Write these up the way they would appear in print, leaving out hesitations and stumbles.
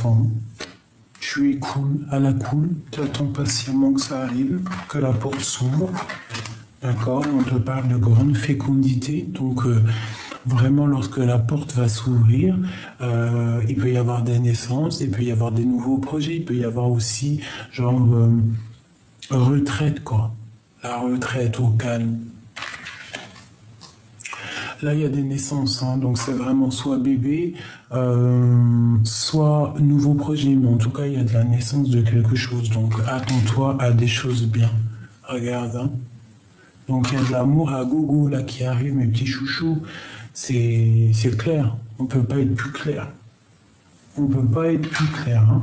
enfants. Tu es cool, à la cool, tu attends patiemment que ça arrive, que la porte s'ouvre. D'accord? On te parle de grande fécondité. Donc, vraiment, lorsque la porte va s'ouvrir, il peut y avoir des naissances, il peut y avoir des nouveaux projets, il peut y avoir aussi, genre, retraite, quoi. La retraite au calme. Là, il y a des naissances, hein, donc c'est vraiment soit bébé, soit nouveau projet. Mais en tout cas, il y a de la naissance de quelque chose. Donc, attends-toi à des choses bien. Regarde, hein. Donc, il y a de l'amour à gogo là qui arrive, mes petits chouchous. C'est clair. On ne peut pas être plus clair. On ne peut pas être plus clair, hein.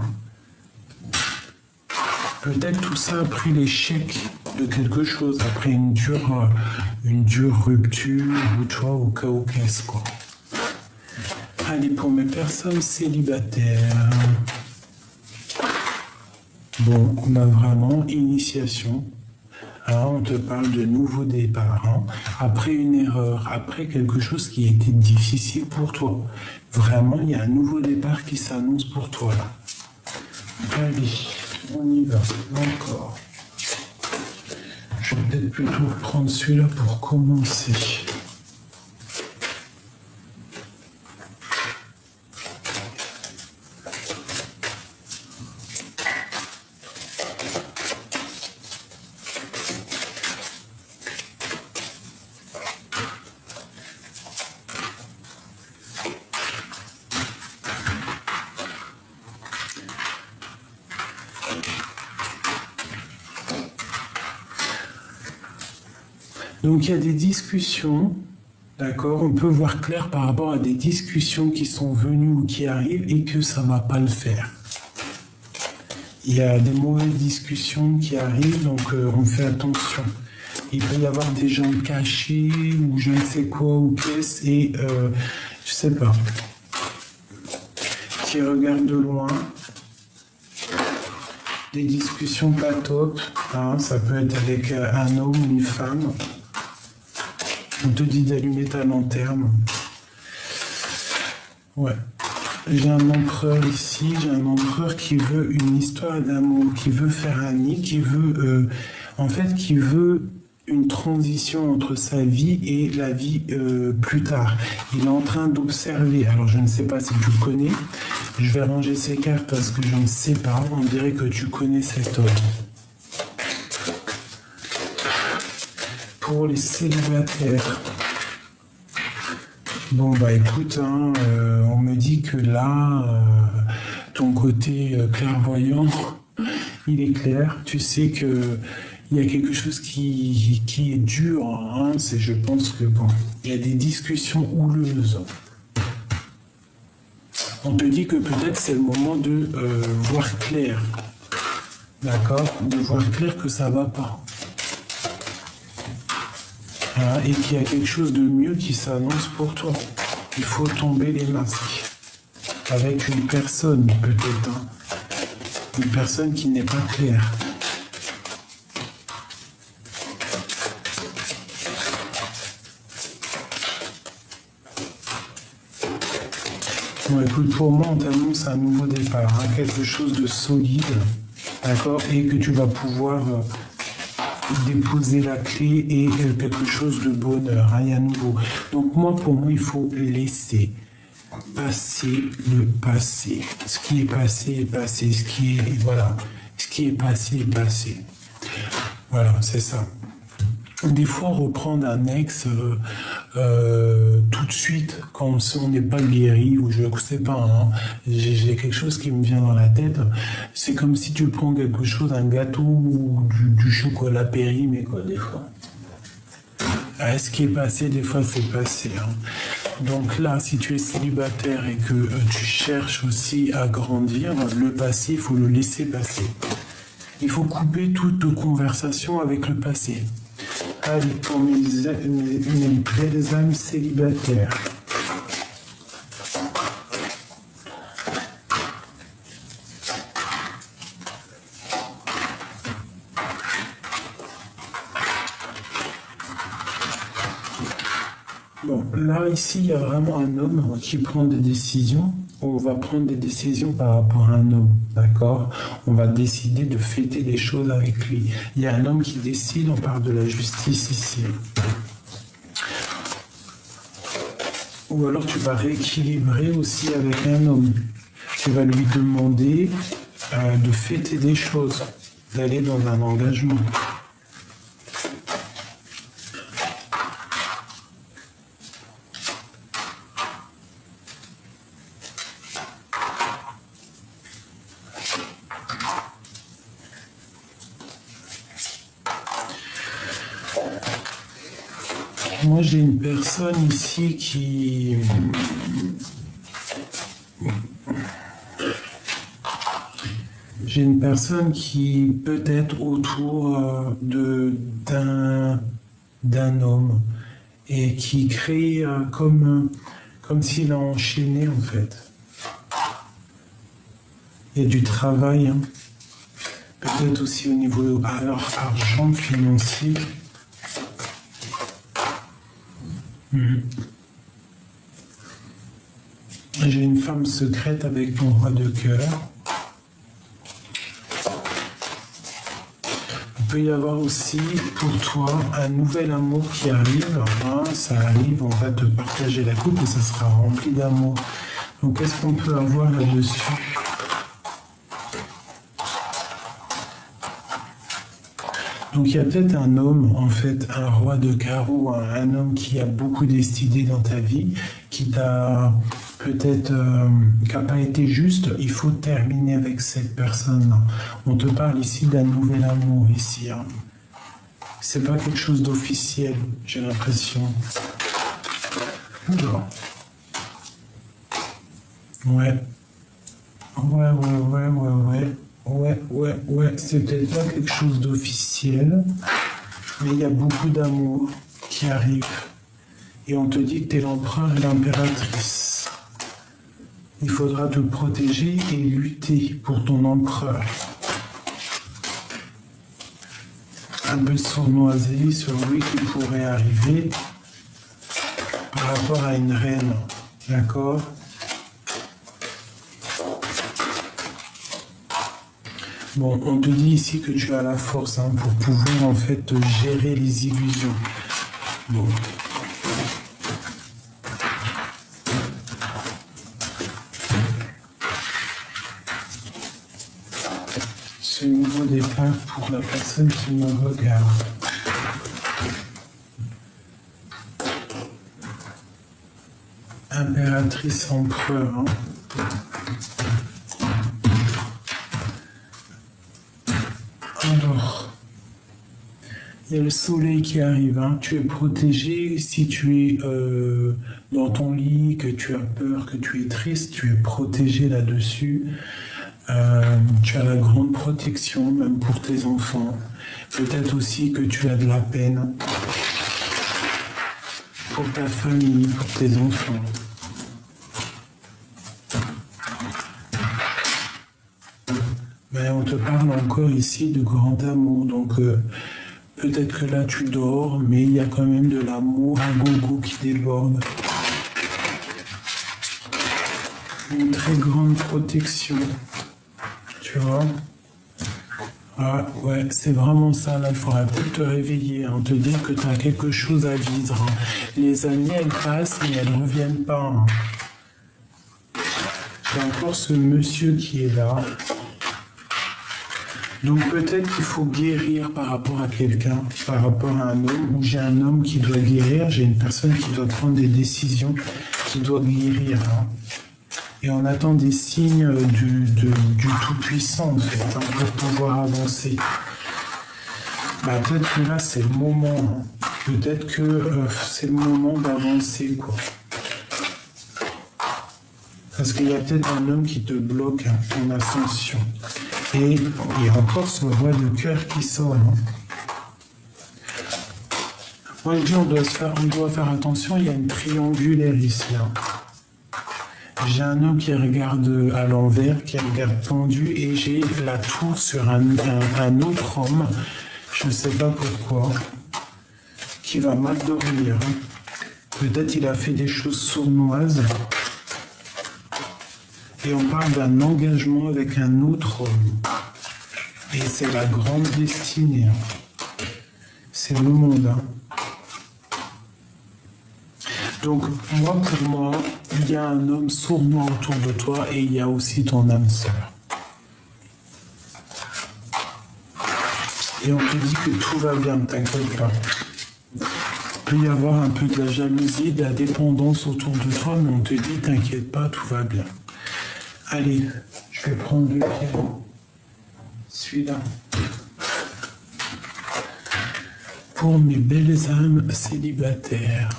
Peut-être tout ça après l'échec de quelque chose, après une dure rupture, ou tu vois, au cas où qu'est-ce, quoi. Allez, pour mes personnes célibataires. Bon, on a vraiment initiation. Alors, on te parle de nouveau départ, hein, après une erreur, après quelque chose qui a été difficile pour toi. Vraiment, il y a un nouveau départ qui s'annonce pour toi, là. Allez, on y va, encore. Je vais peut-être plutôt prendre celui-là pour commencer. Donc il y a des discussions, d'accord, on peut voir clair par rapport à des discussions qui sont venues ou qui arrivent et que ça ne va pas le faire. Il y a des mauvaises discussions qui arrivent, donc on fait attention. Il peut y avoir des gens cachés ou je ne sais quoi ou qu'est-ce et je sais pas, qui regardent de loin. Des discussions pas top, hein, ça peut être avec un homme ou une femme. On te dit d'allumer ta lanterne. Ouais. J'ai un empereur ici, j'ai un empereur qui veut une histoire d'amour, qui veut faire un nid, qui veut, qui veut une transition entre sa vie et la vie plus tard. Il est en train d'observer. Alors, je ne sais pas si tu le connais. Je vais ranger ces cartes parce que je ne sais pas. On dirait que tu connais cet homme. Pour les célibataires. Bon, bah écoute, hein, on me dit que là, ton côté clairvoyant, il est clair. Tu sais que il y a quelque chose qui est dur. Hein, je pense que bon, il y a des discussions houleuses. On te dit que peut-être c'est le moment de voir clair. D'accord? De voir clair que ça va pas. Hein, et qu'il y a quelque chose de mieux qui s'annonce pour toi. Il faut tomber les masques. Avec une personne, peut-être. Hein. Une personne qui n'est pas claire. Bon, écoute, pour moi, on t'annonce un nouveau départ. Hein, quelque chose de solide. D'accord? Et que tu vas pouvoir... déposer la clé et quelque chose de bonheur, hein, il y a nouveau. Donc pour moi, il faut laisser passer le passé. Ce qui est passé est passé. Ce qui est passé est passé. Voilà, c'est ça. Des fois, reprendre un ex tout de suite, quand on n'est pas guéri, ou je ne sais pas, hein, j'ai quelque chose qui me vient dans la tête, c'est comme si tu prends quelque chose, un gâteau ou du chocolat périmé, quoi, des fois. Ce qui est passé, des fois, c'est passé. Hein. Donc là, si tu es célibataire et que tu cherches aussi à grandir, le passé, il faut le laisser passer. Il faut couper toute conversation avec le passé. Allez, pour mes belles âmes célibataires. Bon, là, ici, il y a vraiment un homme qui prend des décisions. on va prendre des décisions par rapport à un homme, d'accord? On va décider de fêter des choses avec lui. Il y a un homme qui décide, on parle de la justice ici. Ou alors tu vas rééquilibrer aussi avec un homme. Tu vas lui demander de fêter des choses, d'aller dans un engagement. Moi, j'ai une personne ici qui... J'ai une personne qui peut être autour d'un homme et qui crée comme s'il a enchaîné en fait. Il y a du travail, hein. Peut-être aussi au niveau argent financier. J'ai une femme secrète avec mon roi de cœur. Il peut y avoir aussi pour toi un nouvel amour qui arrive. Hein, ça arrive, on va te partager la coupe et ça sera rempli d'amour. Donc qu'est-ce qu'on peut avoir là-dessus ? Donc il y a peut-être un homme, en fait, un roi de carreau, un homme qui a beaucoup décidé dans ta vie, qui t'a peut-être, qui n'a pas été juste. Il faut terminer avec cette personne-là. On te parle ici d'un nouvel amour, ici. Hein. C'est pas quelque chose d'officiel, j'ai l'impression. Oula. Ouais. Ouais, c'est peut-être pas quelque chose d'officiel, mais il y a beaucoup d'amour qui arrive. Et on te dit que tu es l'empereur et l'impératrice. Il faudra te protéger et lutter pour ton empereur. Un peu de sournoiserie sur lui qui pourrait arriver par rapport à une reine. D'accord ? Bon, on te dit ici que tu as la force hein, pour pouvoir en fait gérer les illusions. Bon. Ce nouveau départ pour la personne qui me regarde. Impératrice empereur. Hein. Alors, il y a le soleil qui arrive, hein. Tu es protégé si tu es dans ton lit, que tu as peur, que tu es triste, tu es protégé là-dessus. Tu as la grande protection, même pour tes enfants. Peut-être aussi que tu as de la peine pour ta famille, pour tes enfants. Mais on te parle encore ici de grand amour, donc peut-être que là tu dors, mais il y a quand même de l'amour à gogo qui déborde. Une très grande protection, tu vois. Ah ouais, c'est vraiment ça, là il faudra peut-être te réveiller, hein, te dire que tu as quelque chose à vivre. Hein. Les années elles passent mais elles ne reviennent pas. Hein. J'ai encore ce monsieur qui est là. Donc peut-être qu'il faut guérir par rapport à quelqu'un, par rapport à un homme, ou j'ai un homme qui doit guérir, j'ai une personne qui doit prendre des décisions, qui doit guérir. Hein. Et on attend des signes du Tout-Puissant, en fait, hein, pour pouvoir avancer. Bah, peut-être que là, c'est le moment. Hein. Peut-être que c'est le moment d'avancer, quoi. Parce qu'il y a peut-être un homme qui te bloque hein, ton ascension. Et il y a encore ce roi de cœur qui sort. Hein. Moi, je dis, on doit faire attention, il y a une triangulaire ici. Hein. J'ai un homme qui regarde à l'envers, qui regarde tendu, et j'ai la tour sur un autre homme, je ne sais pas pourquoi, qui va mal dormir. Hein. Peut-être il a fait des choses sournoises. Et on parle d'un engagement avec un autre homme. Et c'est la grande destinée. C'est le monde. Donc, pour moi, il y a un homme sournois autour de toi et il y a aussi ton âme sœur. Et on te dit que tout va bien, ne t'inquiète pas. Il peut y avoir un peu de la jalousie, de la dépendance autour de toi, mais on te dit, t'inquiète pas, tout va bien. Allez, je vais prendre le piano. Celui-là. Pour mes belles âmes célibataires.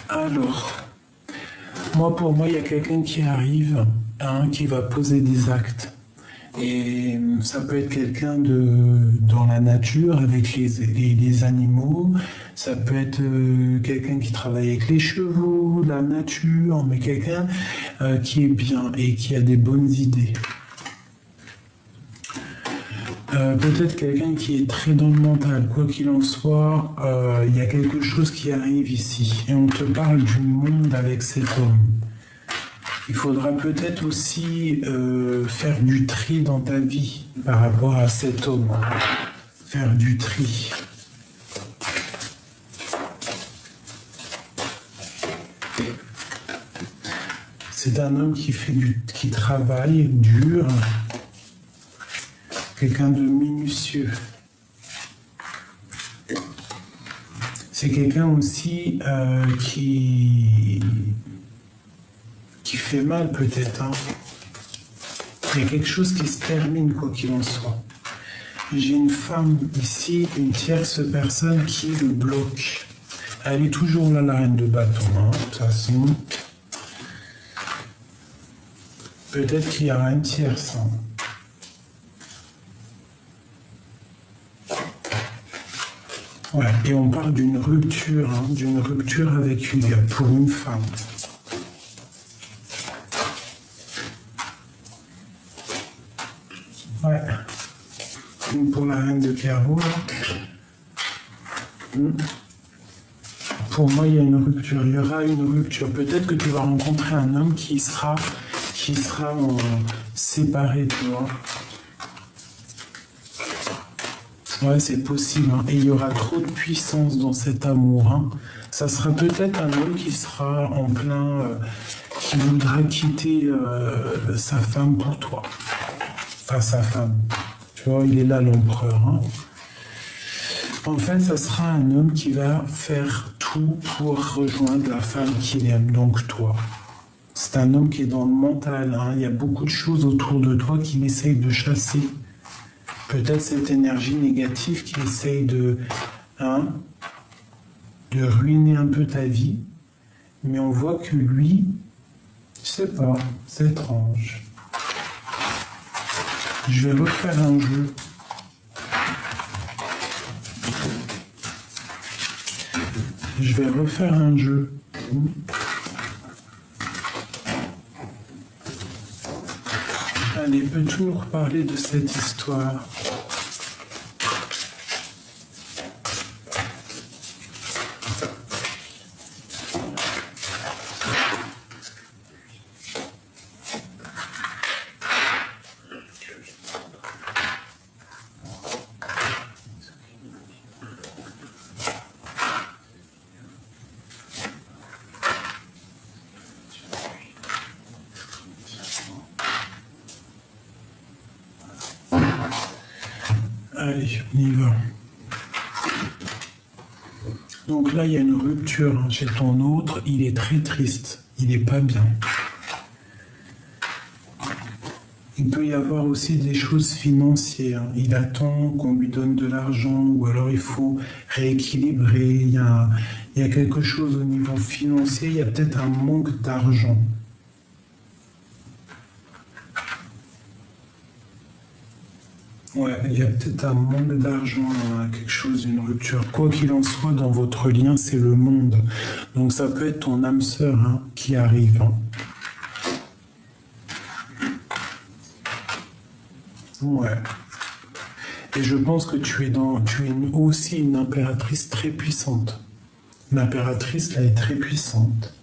Alors, pour moi, il y a quelqu'un qui arrive, qui va poser des actes. Et ça peut être quelqu'un dans la nature, avec les animaux. Ça peut être quelqu'un qui travaille avec les chevaux, la nature, mais quelqu'un qui est bien et qui a des bonnes idées. Peut-être quelqu'un qui est très dans le mental. Quoi qu'il en soit, il y a quelque chose qui arrive ici. Et on te parle du monde avec cet homme. Il faudra peut-être aussi faire du tri dans ta vie par rapport à cet homme. Faire du tri. C'est un homme qui travaille dur. Quelqu'un de minutieux. C'est quelqu'un aussi qui fait mal peut-être. Il y a quelque chose qui se termine quoi qu'il en soit. J'ai une femme ici, une tierce personne qui le bloque. Elle est toujours là, la reine de bâton, de toute façon. Peut-être qu'il y aura une tierce. Ouais, et on parle d'une rupture avec lui, pour une femme. Ouais. Pour la reine de carreau, pour moi, il y a une rupture. Il y aura une rupture. Peut-être que tu vas rencontrer un homme qui sera séparé, tu vois. Ouais, c'est possible. Et il y aura trop de puissance dans cet amour. Ça sera peut-être un homme qui sera en plein... qui voudra quitter sa femme pour toi. Enfin, sa femme. Tu vois, il est là, l'empereur. En fait, ça sera un homme qui va faire tout pour rejoindre la femme qu'il aime, donc toi. C'est un homme qui est dans le mental. Il y a beaucoup de choses autour de toi qu'il essaye de chasser. Peut-être cette énergie négative qui essaye de ruiner un peu ta vie. Mais on voit que lui, je sais pas, c'est étrange. Je vais refaire un jeu. Je vais refaire un jeu. Allez, peux-tu nous reparler de cette histoire ? Allez, on y va. Donc là, il y a une rupture chez ton autre. Il est très triste. Il n'est pas bien. Il peut y avoir aussi des choses financières. Il attend qu'on lui donne de l'argent ou alors il faut rééquilibrer. Il y a quelque chose au niveau financier. Il y a peut-être un manque d'argent. Ouais, il y a peut-être un manque d'argent, quelque chose, une rupture. Quoi qu'il en soit, dans votre lien, c'est le monde. Donc ça peut être ton âme sœur qui arrive. Ouais. Et je pense que tu es aussi une impératrice très puissante. L'impératrice, là, est très puissante.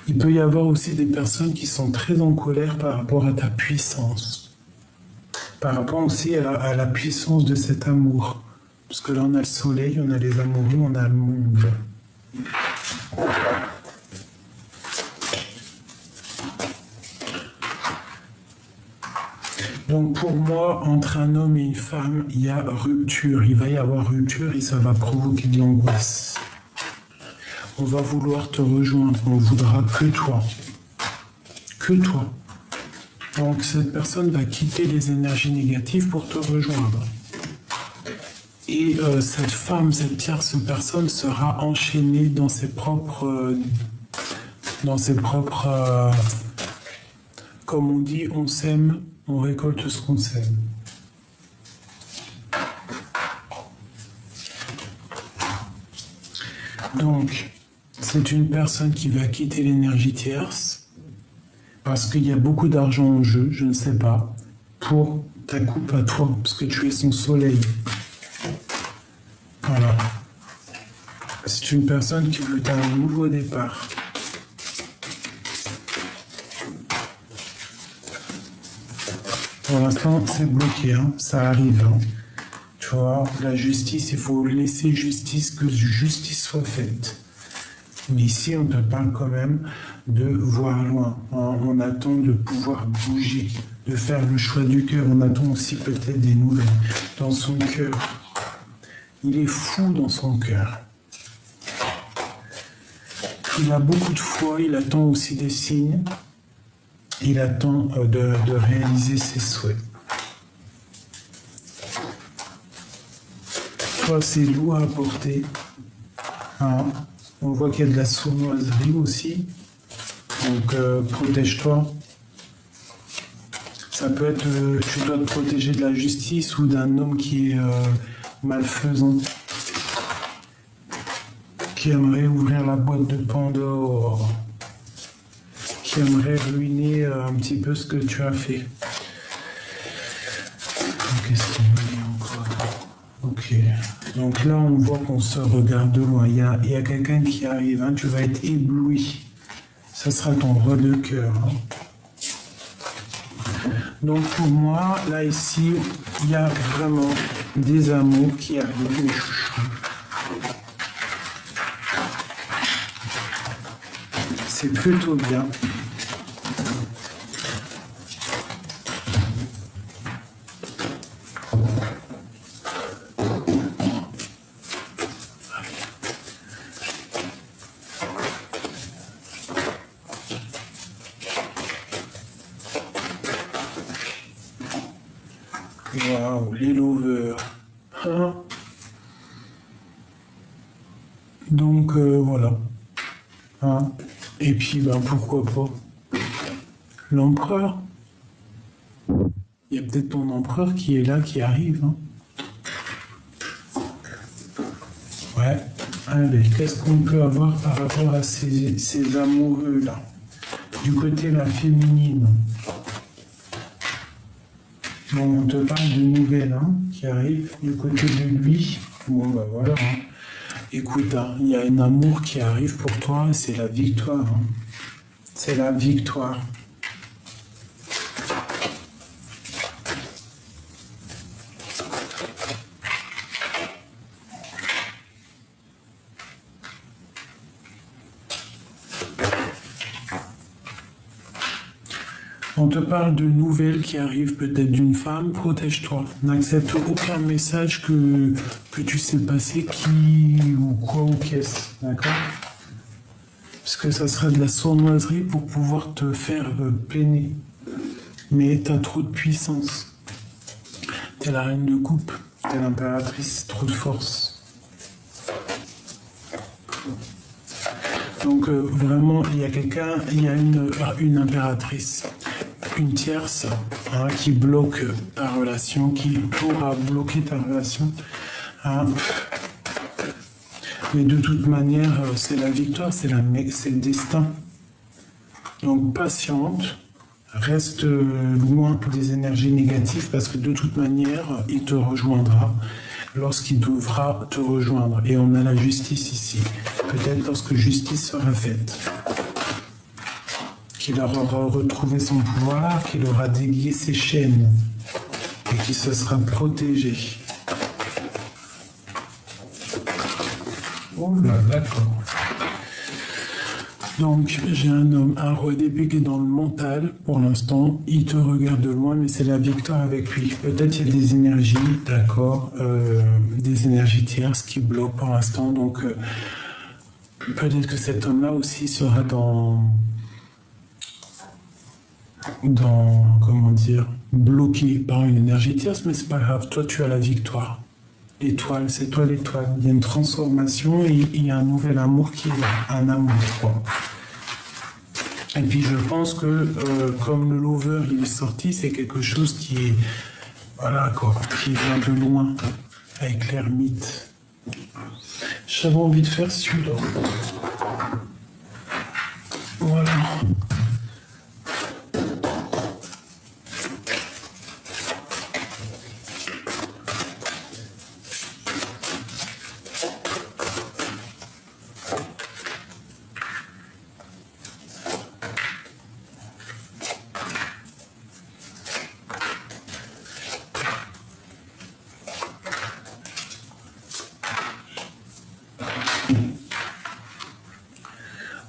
Il peut y avoir aussi des personnes qui sont très en colère par rapport à ta puissance. Par rapport aussi à la puissance de cet amour. Parce que là, on a le soleil, on a les amoureux, on a le monde. Donc pour moi, entre un homme et une femme, il y a rupture. Il va y avoir rupture et ça va provoquer de l'angoisse. On va vouloir te rejoindre, on voudra que toi. Que toi. Donc cette personne va quitter les énergies négatives pour te rejoindre. Et cette femme, cette tierce personne sera enchaînée dans ses propres... comme on dit, on sème, on récolte ce qu'on sème. Donc, c'est une personne qui va quitter l'énergie tierce parce qu'il y a beaucoup d'argent en jeu, je ne sais pas, pour ta coupe à toi, parce que tu es son soleil. Voilà. C'est une personne qui veut un nouveau départ. Pour l'instant, c'est bloqué, ça arrive. Tu vois, la justice, il faut laisser justice, que justice soit faite. Mais ici, on te parle quand même de voir loin. On attend de pouvoir bouger, de faire le choix du cœur. On attend aussi peut-être des nouvelles dans son cœur. Il est fou dans son cœur. Il a beaucoup de foi, il attend aussi des signes. Il attend de réaliser ses souhaits. Toi, c'est lourd à porter. On voit qu'il y a de la sournoiserie aussi. Donc, protège-toi. Ça peut être, tu dois te protéger de la justice ou d'un homme qui est malfaisant, qui aimerait ouvrir la boîte de Pandore, qui aimerait ruiner un petit peu ce que tu as fait. Qu'est-ce qu'il me dit encore? Ok. Donc là, on voit qu'on se regarde de loin. Il y a quelqu'un qui arrive, tu vas être ébloui. Ça sera ton roi de cœur. Donc pour moi, là, ici, il y a vraiment des amours qui arrivent, mes chouchous. C'est plutôt bien. Waouh, les lovers. Donc voilà. Et puis pourquoi pas l'empereur. Il y a peut-être ton empereur qui est là, qui arrive. Ouais. Allez, qu'est-ce qu'on peut avoir par rapport à ces amoureux-là? Du côté de la féminine. Bon, on te parle de nouvelles qui arrivent du côté de lui. Bon, voilà. Écoute, il y a un amour qui arrive pour toi, c'est la victoire. C'est la victoire. On te parle de nouvelles qui arrivent peut-être d'une femme, protège-toi. N'accepte aucun message que tu sais passer, qui ou quoi ou qu'est-ce, d'accord? Parce que ça sera de la sournoiserie pour pouvoir te faire peiner. Mais t'as trop de puissance. T'es la reine de coupe, t'es l'impératrice, trop de force. Donc vraiment, il y a quelqu'un, il y a une impératrice, une tierce hein, qui bloque ta relation, qui pourra bloquer ta relation. Hein. Mais de toute manière, c'est la victoire, c'est le destin. Donc patiente, reste loin des énergies négatives parce que de toute manière, il te rejoindra lorsqu'il devra te rejoindre. Et on a la justice ici. Peut-être lorsque justice sera faite. Qu'il aura retrouvé son pouvoir, qu'il aura délié ses chaînes et qu'il se sera protégé. Oh là, d'accord. Donc, j'ai un homme, un roi d'épée qui est dans le mental, pour l'instant. Il te regarde de loin, mais c'est la victoire avec lui. Peut-être il y a des énergies, d'accord, des énergies tierces qui bloquent pour l'instant. Donc, peut-être que cet homme-là aussi sera comment dire, bloqué par une énergie tierce, mais c'est pas grave. Toi, tu as la victoire. L'étoile, c'est toi l'étoile. Il y a une transformation et il y a un nouvel amour qui est là, un amour froid. Et puis je pense que comme le lover il est sorti, c'est quelque chose qui est, voilà quoi, qui vient de loin, avec l'ermite. J'avais envie de faire celui-là. Voilà.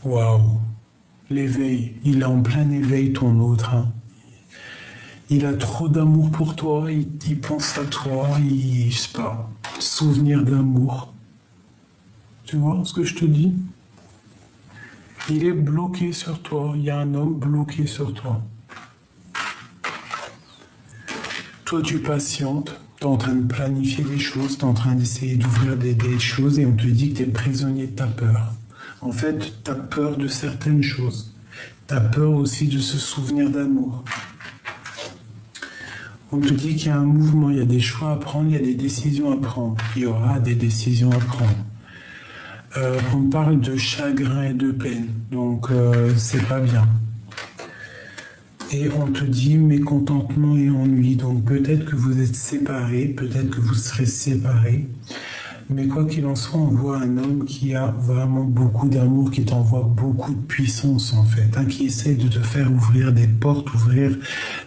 Waouh, l'éveil, il est en plein éveil ton autre. Hein. Il a trop d'amour pour toi, il pense à toi, je sais pas, souvenir d'amour. Tu vois ce que je te dis? Il est bloqué sur toi, il y a un homme bloqué sur toi. Toi tu patientes, tu es en train de planifier des choses, tu es en train d'essayer d'ouvrir des choses et on te dit que tu es prisonnier de ta peur. En fait, tu as peur de certaines choses. Tu as peur aussi de ce souvenir d'amour. On te dit qu'il y a un mouvement, il y a des choix à prendre, il y a des décisions à prendre. Il y aura des décisions à prendre. On parle de chagrin et de peine, donc c'est pas bien. Et on te dit mécontentement et ennui, donc peut-être que vous êtes séparés, peut-être que vous serez séparés. Mais quoi qu'il en soit, on voit un homme qui a vraiment beaucoup d'amour, qui t'envoie beaucoup de puissance en fait, hein, qui essaie de te faire ouvrir des portes, ouvrir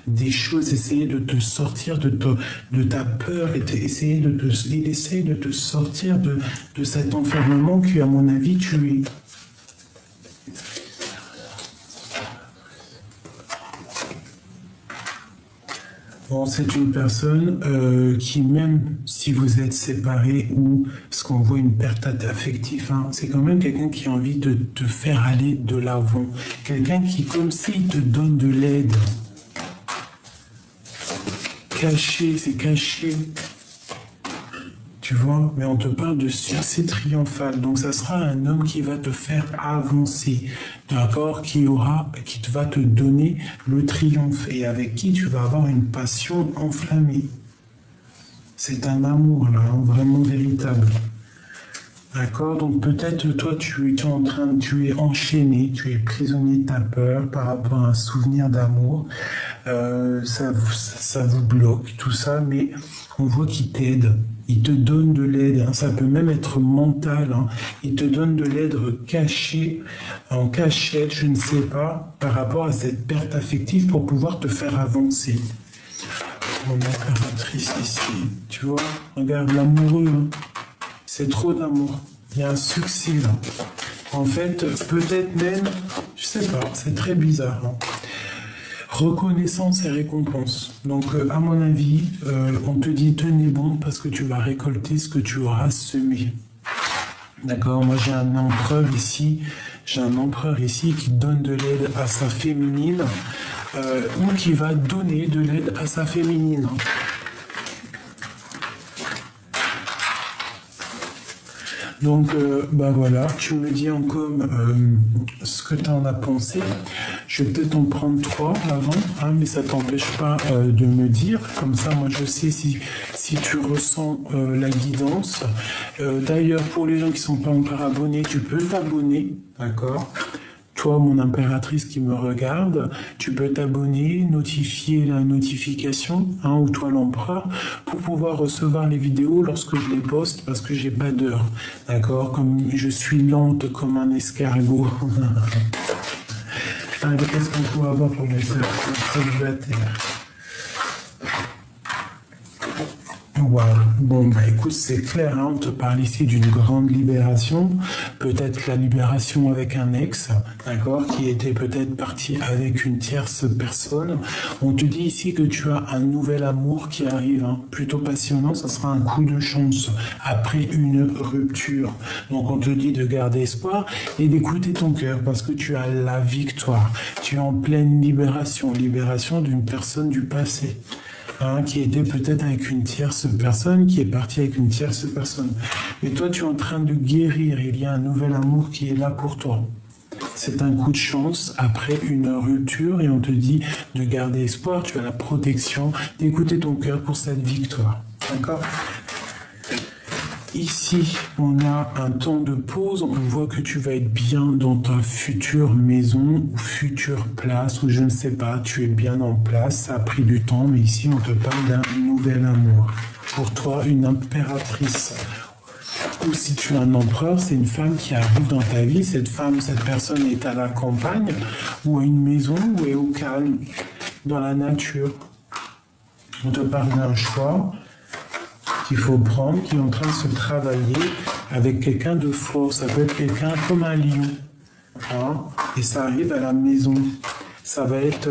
des choses, essayer de te sortir de ta peur, et il essaye de te sortir de cet enfermement que, à mon avis, tu es. Bon, c'est une personne qui, même si vous êtes séparés ou ce qu'on voit une perte affective, hein, c'est quand même quelqu'un qui a envie de te faire aller de l'avant. Quelqu'un qui, comme s'il te donne de l'aide. Caché, c'est caché. Tu vois, mais on te parle de succès triomphal. Donc ça sera un homme qui va te faire avancer, d'accord, qui va te donner le triomphe et avec qui tu vas avoir une passion enflammée. C'est un amour là, hein, vraiment véritable. D'accord, donc peut-être toi tu es enchaîné, tu es prisonnier de ta peur par rapport à un souvenir d'amour. Ça vous bloque, tout ça, mais on voit qu'il t'aide. Il te donne de l'aide, hein. Ça peut même être mental. Hein. Il te donne de l'aide cachée, en cachette, je ne sais pas, par rapport à cette perte affective pour pouvoir te faire avancer. Mon impératrice ici, tu vois, regarde l'amoureux. Hein. C'est trop d'amour. Il y a un succès là. En fait, peut-être même, je sais pas, c'est très bizarre. Hein. Reconnaissance et récompense. Donc, à mon avis, on te dit tenez bon parce que tu vas récolter ce que tu auras semé. D'accord, moi j'ai un empereur ici. J'ai un empereur ici qui donne de l'aide à sa féminine ou qui va donner de l'aide à sa féminine. Donc, bah voilà, tu me dis en com ce que tu en as pensé. Je vais peut-être en prendre 3 avant, hein, mais ça t'empêche pas de me dire. Comme ça, moi, je sais si tu ressens la guidance. D'ailleurs, pour les gens qui sont pas encore abonnés, tu peux t'abonner, d'accord? Toi, mon impératrice qui me regarde, tu peux t'abonner, notifier la notification, hein, ou toi l'empereur, pour pouvoir recevoir les vidéos lorsque je les poste, parce que j'ai pas d'heure, d'accord? Comme je suis lente comme un escargot. Allez, qu'est-ce qu'on peut avoir pour les célibataires? Wow. Bon, bah écoute, c'est clair, hein, on te parle ici d'une grande libération, peut-être la libération avec un ex, d'accord, qui était peut-être parti avec une tierce personne. On te dit ici que tu as un nouvel amour qui arrive, hein, plutôt passionnant, ça sera un coup de chance après une rupture. Donc on te dit de garder espoir et d'écouter ton cœur parce que tu as la victoire. Tu es en pleine libération, libération d'une personne du passé. Hein, qui était peut-être avec une tierce personne, qui est partie avec une tierce personne. Mais toi, tu es en train de guérir, il y a un nouvel amour qui est là pour toi. C'est un coup de chance après une rupture et on te dit de garder espoir, tu as la protection, d'écouter ton cœur pour cette victoire. D'accord ? Ici, on a un temps de pause. On voit que tu vas être bien dans ta future maison ou future place ou je ne sais pas, tu es bien en place. Ça a pris du temps, mais ici, on te parle d'un nouvel amour. Pour toi, une impératrice. Ou si tu es un empereur, c'est une femme qui arrive dans ta vie. Cette femme, cette personne est à la campagne ou à une maison ou est au calme, dans la nature. On te parle d'un choix qu'il faut prendre, qui est en train de se travailler avec quelqu'un de fort. Ça peut être quelqu'un comme un lion. Hein, et ça arrive à la maison. Ça va être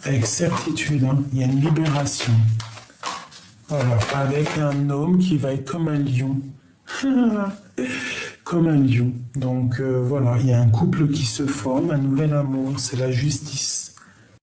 avec certitude. Hein, il y a une libération. Voilà, avec un homme qui va être comme un lion. Comme un lion. Donc voilà, il y a un couple qui se forme, un nouvel amour. C'est la justice.